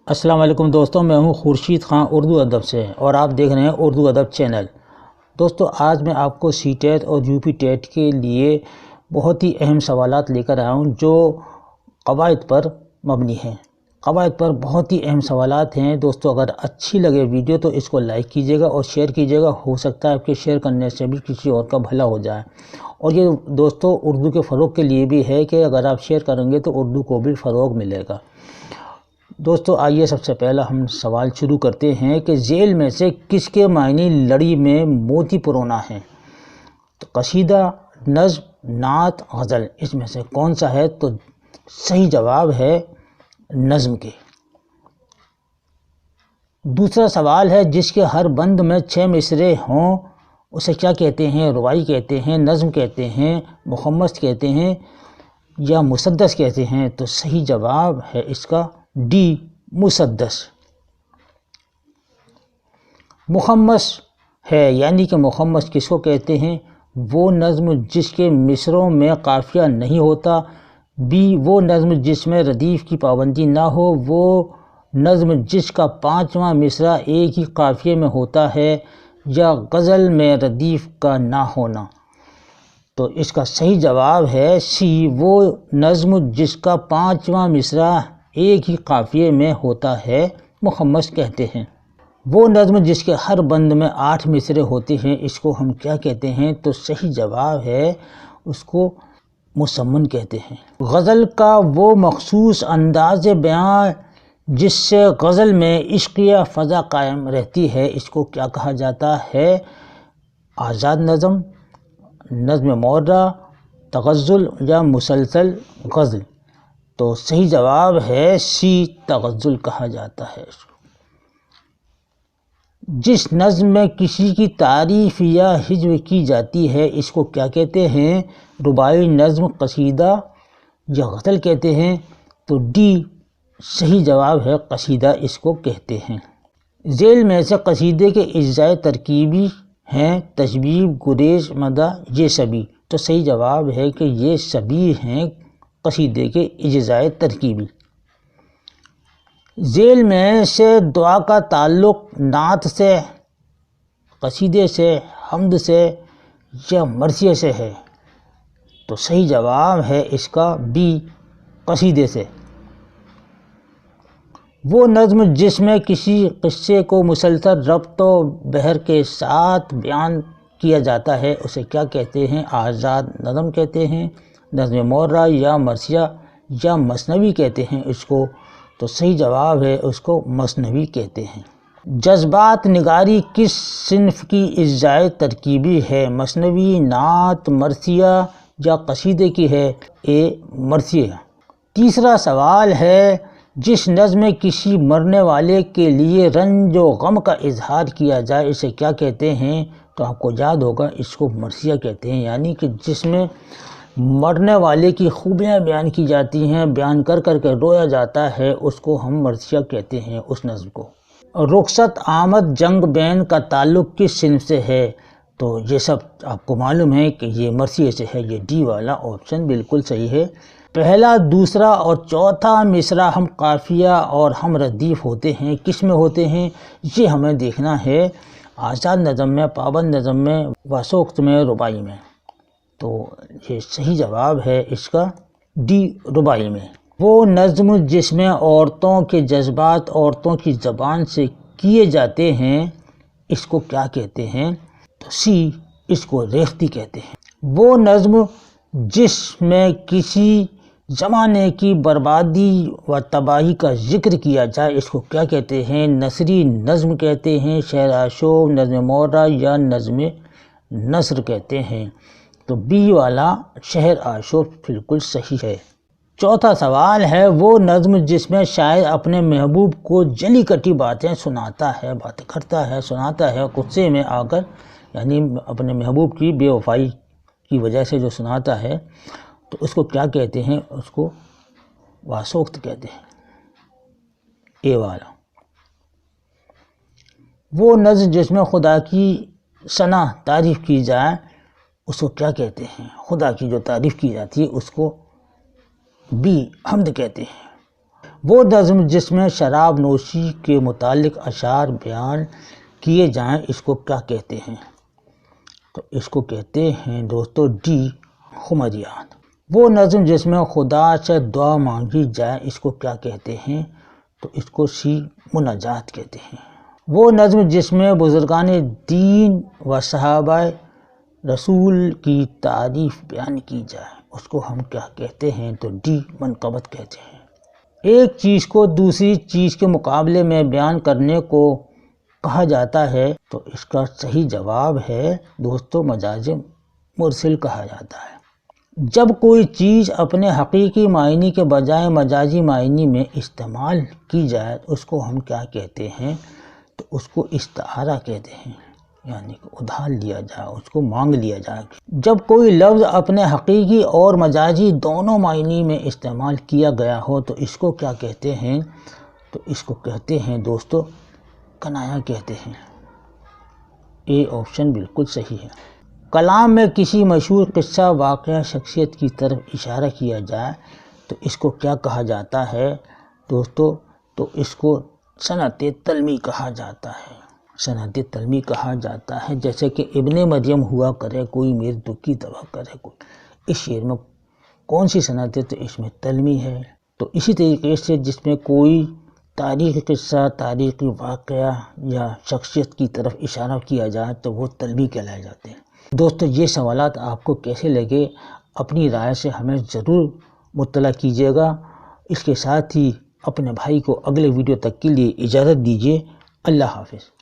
السلام علیکم دوستوں، میں ہوں خورشید خان اردو ادب سے اور آپ دیکھ رہے ہیں اردو ادب چینل۔ دوستوں، آج میں آپ کو سی ٹیٹ اور یو پی ٹیٹ کے لیے بہت ہی اہم سوالات لے کر آیا ہوں جو قواعد پر مبنی ہیں۔ قواعد پر بہت ہی اہم سوالات ہیں۔ دوستوں، اگر اچھی لگے ویڈیو تو اس کو لائک کیجیے گا اور شیئر کیجیے گا، ہو سکتا ہے آپ کے شیئر کرنے سے بھی کسی اور کا بھلا ہو جائے۔ اور یہ دوستوں اردو کے فروغ کے لیے بھی ہے کہ اگر آپ شیئر کریں گے تو اردو کو بھی فروغ ملے گا۔ دوستو آئیے سب سے پہلا ہم سوال شروع کرتے ہیں کہ ذیل میں سے کس کے معنی لڑی میں موتی پرونا ہے؟ تو قصیدہ، نظم، نعت، غزل، اس میں سے کون سا ہے؟ تو صحیح جواب ہے نظم کے۔ دوسرا سوال ہے جس کے ہر بند میں 6 مصرے ہوں اسے کیا کہتے ہیں؟ رباعی کہتے ہیں، نظم کہتے ہیں، مخمس کہتے ہیں یا مسدس کہتے ہیں؟ تو صحیح جواب ہے اس کا ڈی، مسدس۔ مخمس ہے، یعنی کہ مخمس کس کو کہتے ہیں؟ وہ نظم جس کے مصروں میں قافیہ نہیں ہوتا۔ بی، وہ نظم جس میں ردیف کی پابندی نہ ہو۔ وہ نظم جس کا 5واں مصرع ایک ہی قافیے میں ہوتا ہے، یا غزل میں ردیف کا نہ ہونا۔ تو اس کا صحیح جواب ہے سی، وہ نظم جس کا 5واں مصرع ایک ہی قافیے میں ہوتا ہے، مخمس کہتے ہیں۔ وہ نظم جس کے ہر بند میں 8 مصرے ہوتے ہیں، اس کو ہم کیا کہتے ہیں؟ تو صحیح جواب ہے اس کو مسمن کہتے ہیں۔ غزل کا وہ مخصوص انداز بیان جس سے غزل میں عشقیہ فضا قائم رہتی ہے، اس کو کیا کہا جاتا ہے؟ آزاد نظم، نظم معرہ، تغزل یا مسلسل غزل۔ تو صحیح جواب ہے سی، تغزل کہا جاتا ہے اس کو۔ جس نظم میں کسی کی تعریف یا ہجو کی جاتی ہے اس کو کیا کہتے ہیں؟ رباعی، نظم، قصیدہ یا غزل کہتے ہیں؟ تو ڈی صحیح جواب ہے، قصیدہ اس کو کہتے ہیں۔ ذیل میں سے قصیدے کے اجزائے ترکیبی ہیں تشبیب، گریز، مدح، یہ سبھی۔ تو صحیح جواب ہے کہ یہ سبھی ہیں قصیدے کے اجزائے ترکیبی۔ ذیل میں سے دعا کا تعلق نعت سے، قصیدے سے، حمد سے یا مرثیے سے ہے؟ تو صحیح جواب ہے اس کا بی، قصیدے سے۔ وہ نظم جس میں کسی قصے کو مسلسل ربط و بحر کے ساتھ بیان کیا جاتا ہے اسے کیا کہتے ہیں؟ آزاد نظم کہتے ہیں، نظم معرہ یا مرثیہ یا مثنوی کہتے ہیں اس کو؟ تو صحیح جواب ہے اس کو مثنوی کہتے ہیں۔ جذبات نگاری کس صنف کی اجزائے ترکیبی ہے؟ مثنوی، نعت، مرثیہ یا قصیدے کی ہے؟ اے، مرثیہ۔ تیسرا سوال ہے جس نظم میں کسی مرنے والے کے لیے رنج و غم کا اظہار کیا جائے اسے کیا کہتے ہیں؟ تو آپ کو یاد ہوگا اس کو مرثیہ کہتے ہیں، یعنی کہ جس میں مرنے والے کی خوبیاں بیان کی جاتی ہیں، بیان کر کر کے رویا جاتا ہے، اس کو ہم مرثیہ کہتے ہیں اس نظم کو۔ رخصت آمد جنگ بین کا تعلق کس صنف سے ہے؟ تو یہ سب آپ کو معلوم ہے کہ یہ مرثیے سے ہے، یہ ڈی والا آپشن بالکل صحیح ہے۔ پہلا، دوسرا اور چوتھا مصرع ہم قافیہ اور ہم ردیف ہوتے ہیں، کس میں ہوتے ہیں؟ یہ ہمیں دیکھنا ہے، آزاد نظم میں، پابند نظم میں، وسوقت میں، رباعی میں۔ تو یہ صحیح جواب ہے اس کا ڈی، رباعی میں۔ وہ نظم جس میں عورتوں کے جذبات عورتوں کی زبان سے کیے جاتے ہیں اس کو کیا کہتے ہیں؟ تو سی، اس کو ریختی کہتے ہیں۔ وہ نظم جس میں کسی زمانے کی بربادی و تباہی کا ذکر کیا جائے اس کو کیا کہتے ہیں؟ نثری نظم کہتے ہیں، شعر آشوب، نظم معرہ یا نظم نثر کہتے ہیں؟ تو بی والا شعر آشوب بالکل صحیح ہے۔ چوتھا سوال ہے وہ نظم جس میں شاعر اپنے محبوب کو جلی کٹی باتیں سناتا ہے، باتیں کرتا ہے، سناتا ہے غصے میں آ کر، یعنی اپنے محبوب کی بے وفائی کی وجہ سے جو سناتا ہے، تو اس کو کیا کہتے ہیں؟ اس کو وسوقت کہتے ہیں، اے والا۔ وہ نظم جس میں خدا کی ثنا تعریف کی جائے اس کو کیا کہتے ہیں؟ خدا کی جو تعریف کی جاتی ہے اس کو بی، حمد کہتے ہیں۔ وہ نظم جس میں شراب نوشی کے متعلق اشعار بیان کیے جائیں اس کو کیا کہتے ہیں؟ تو اس کو کہتے ہیں دوستو ڈی خمریات۔ وہ نظم جس میں خدا سے دعا مانگی جائے اس کو کیا کہتے ہیں؟ تو اس کو سی مناجات کہتے ہیں۔ وہ نظم جس میں بزرگان دین و صحابہ رسول کی تعریف بیان کی جائے اس کو ہم کیا کہتے ہیں؟ تو ڈی منقبت کہتے ہیں۔ ایک چیز کو دوسری چیز کے مقابلے میں بیان کرنے کو کہا جاتا ہے تو اس کا صحیح جواب ہے دوستو مجاز مرسل کہا جاتا ہے۔ جب کوئی چیز اپنے حقیقی معنی کے بجائے مجازی معنی میں استعمال کی جائے اس کو ہم کیا کہتے ہیں؟ تو اس کو استعارہ کہتے ہیں، یعنی کہ ادھار لیا جائے، اس کو مانگ لیا جائے۔ جب کوئی لفظ اپنے حقیقی اور مجازی دونوں معنی میں استعمال کیا گیا ہو تو اس کو کیا کہتے ہیں؟ تو اس کو کہتے ہیں دوستو کنایا کہتے ہیں۔ اے آپشن بالکل صحیح ہے۔ کلام میں کسی مشہور قصہ واقعہ شخصیت کی طرف اشارہ کیا جائے تو اس کو کیا کہا جاتا ہے دوستو؟ تو اس کو صنعت تلمی کہا جاتا ہے، صنعت تلمی کہا جاتا ہے۔ جیسے کہ ابن مریم ہوا کرے کوئی میرے دکھ کی دوا کرے کوئی، اس شعر میں کون سی صنعت ہے؟ تو اس میں تلمی ہے۔ تو اسی طریقے سے جس میں کوئی تاریخی قصہ تاریخی واقعہ یا شخصیت کی طرف اشارہ کیا جائے تو وہ تلمی کہلائے جاتے ہیں۔ دوستو یہ سوالات آپ کو کیسے لگے اپنی رائے سے ہمیں ضرور مطلع کیجیے گا۔ اس کے ساتھ ہی اپنے بھائی کو اگلے ویڈیو تک کے لیے اجازت دیجیے۔ اللہ حافظ۔